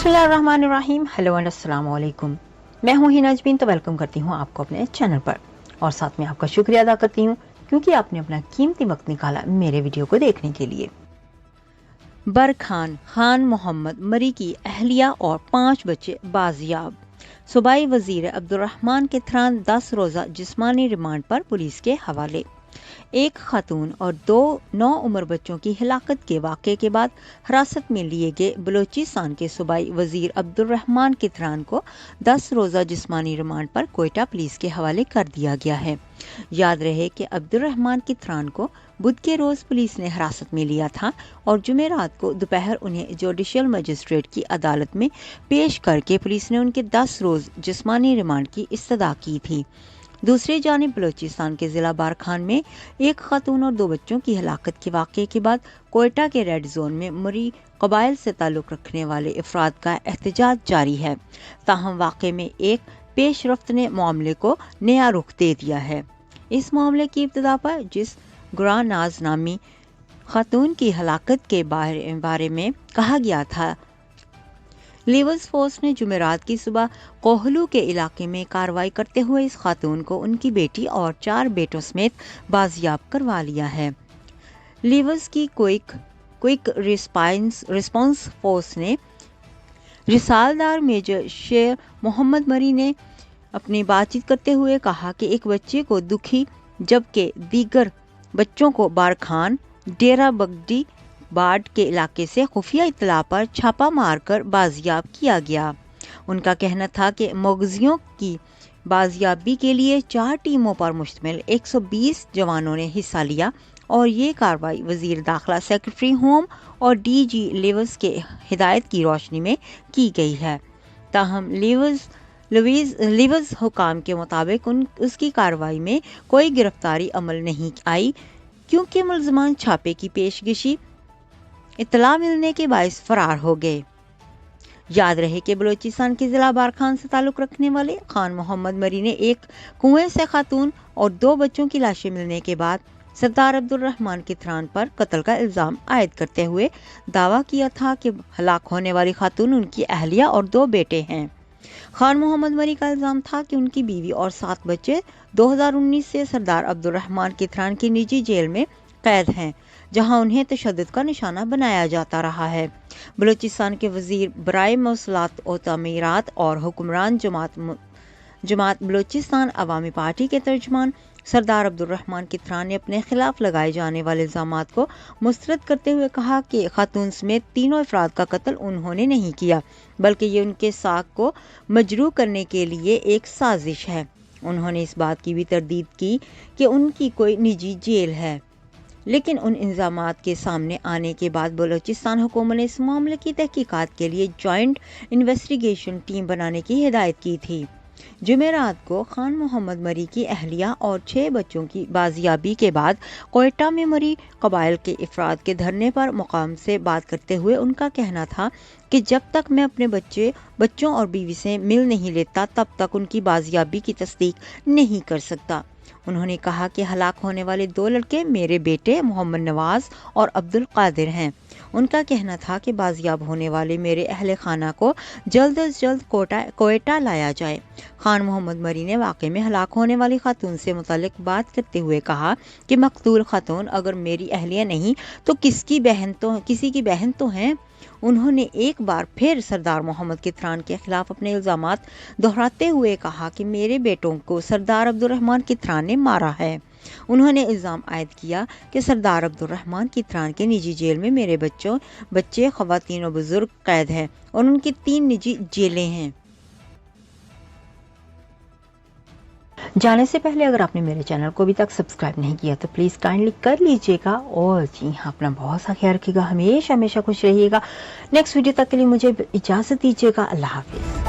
बिस्मिल्लाहिर्रहमानिर्रहीम। Hello and अस्सलाम वालेकुम। मैं हूँ हिना अजमीन, तो वेलकम करती हूँ आपको अपने चैनल पर और साथ में आपका शुक्रिया अदा करती हूँ क्योंकि आपने अपना कीमती वक्त निकाला मेरे वीडियो को देखने के लिए। बरखान खान मोहम्मद मरी की अहलिया और 5 बच्चे बाजियाब। सूबाई वजीर अब्दुर्रहमान के थरान 10 रोज़ा जिस्मानी रिमांड पर पुलिस के हवाले। एक खातून और 2 9 उम्र बच्चों की हिलाकत के वाक़े के बाद हिरासत में लिए गए बलूचिस्तान के सूबाई वजीर अब्दुर्रहमान किथरान को 10 रोज़ा जिस्मानी रिमांड पर कोयटा पुलिस के हवाले कर दिया गया है। याद रहे कि अब्दुर्रहमान किथरान को बुध के रोज़ पुलिस ने हिरासत में लिया था और जुमेरात को दोपहर उन्हें जुडिशल मजिस्ट्रेट की अदालत में पेश करके पुलिस ने उनके 10 रोज़ जिस्मानी रिमांड की इस्तदा की थी। दूसरी जानिब बलूचिस्तान के ज़िला बारखान में एक खातून और 2 बच्चों की हलाकत के वाक़े के बाद कोयटा के रेड जोन में मरी कबाइल से ताल्लुक़ रखने वाले अफराद का एहतजाज जारी है। ताहम वाक़े में एक पेशरफ्त ने मामले को नया रुख दे दिया है। इस मामले की इब्तिदा पर जिस गुरानाज नामी खातून की हलाकत के बारे में कहा गया था, लीवर्स फोर्स ने जुमेरात की सुबह कोहलू के इलाके में कार्रवाई करते हुए इस खातून को उनकी बेटी और 4 बेटों समेत बाजियाब करवा लिया है। लीवर्स की क्विक रिस्पांस फोर्स ने रिसालदार मेजर शेर मोहम्मद मरी ने अपनी बातचीत करते हुए कहा कि एक बच्चे को दुखी जबकि दीगर बच्चों को बारखान डेरा बगडी बाढ़ के इलाके से खुफिया इत्तला पर छापा मारकर बाजियाब किया गया। उनका कहना था कि मगजियों की बाजियाबी के लिए 4 टीमों पर मुश्तमिल 120 जवानों ने हिस्सा लिया और ये कार्रवाई वजीर दाखिला, सेक्रेटरी होम और DG लीवर्स के हिदायत की रोशनी में की गई है। ताहम लीवर्स हुकाम के मुताबिक उसकी कार्रवाई में कोई गिरफ्तारी अमल नहीं आई क्योंकि मुलजमान छापे की पेशगशी इत्तला मिलने के बायस फरार हो गए। याद रहे कि बलूचिस्तान के ज़िला बारखान से ताल्लुक़ रखने वाले खान मोहम्मद मरी ने एक कुएं से खातून और 2 बच्चों की लाशें मिलने के बाद सरदार अब्दुर्रहमान किथरान पर कत्ल का इल्ज़ाम आयद करते हुए दावा किया था कि हलाक होने वाली खातून उनकी अहलिया और 2 बेटे हैं। खान मोहम्मद मरी का इल्ज़ाम था कि उनकी बीवी और 7 बच्चे 2019 से सरदार अब्दुर्रहमान किथरान की निजी जेल में कैद हैं, जहां उन्हें तशद्दुद का निशाना बनाया जाता रहा है। बलूचिस्तान के वजीर बराए मौसूलात और तामीरात और हुक्मरान जमात बलूचिस्तान अवामी पार्टी के तर्जमान सरदार अब्दुर्रहमान किथरान ने अपने खिलाफ लगाए जाने वाले इल्ज़ामात को मुस्तरद करते हुए कहा कि खातून समेत 3 अफराद का कत्ल उन्होंने नहीं किया, बल्कि ये उनके साख को मजरूह करने के लिए एक साजिश है। उन्होंने इस बात की भी तरदीद की कि उनकी कोई निजी जेल है, लेकिन उन इल्ज़ामात के सामने आने के बाद बलूचिस्तान हुकूमत ने इस मामले की तहकीकात के लिए जॉइंट इन्वेस्टिगेशन टीम बनाने की हिदायत की थी। जुमेरात को खान मोहम्मद मरी की अहलिया और 6 बच्चों की बाजियाबी के बाद कोयटा में मरी कबाइल के अफराद के धरने पर मुकाम से बात करते हुए उनका कहना था कि जब तक मैं अपने बच्चों और बीवी से मिल नहीं लेता तब तक उनकी बाजियाबी की तस्दीक नहीं कर सकता। उन्होंने कहा कि हलाक होने वाले 2 लड़के मेरे बेटे मोहम्मद नवाज और अब्दुल कादिर हैं। उनका कहना था कि बाजियाब होने वाले मेरे अहले खाना को जल्द अज जल्द कोयटा लाया जाए। खान मोहम्मद मरी ने वाक़े में हलाक होने वाली खातून से मुतालिक बात करते हुए कहा कि मकतूल खातून अगर मेरी अहलिया नहीं तो किसी की बहन तो हैं। उन्होंने एक बार फिर सरदार मोहम्मद किथरान के खिलाफ अपने इल्ज़ामात दोहराते हुए कहा कि मेरे बेटों को सरदार अब्दुर्रहमान किथरान ने मारा है। उन्होंने इल्ज़ाम आयद किया कि सरदार अब्दुर्रहमान किथरान के निजी जेल में मेरे बच्चे ख़वातीन और बुजुर्ग कैद हैं और उनकी 3 निजी जेलें हैं। जाने से पहले अगर आपने मेरे चैनल को अभी तक सब्सक्राइब नहीं किया तो प्लीज़ काइंडली कर लीजिएगा और जी हाँ, अपना बहुत सा ख्याल रखिएगा, हमेशा खुश रहिएगा। नेक्स्ट वीडियो तक के लिए मुझे इजाज़त दीजिएगा। अल्लाह हाफिज़।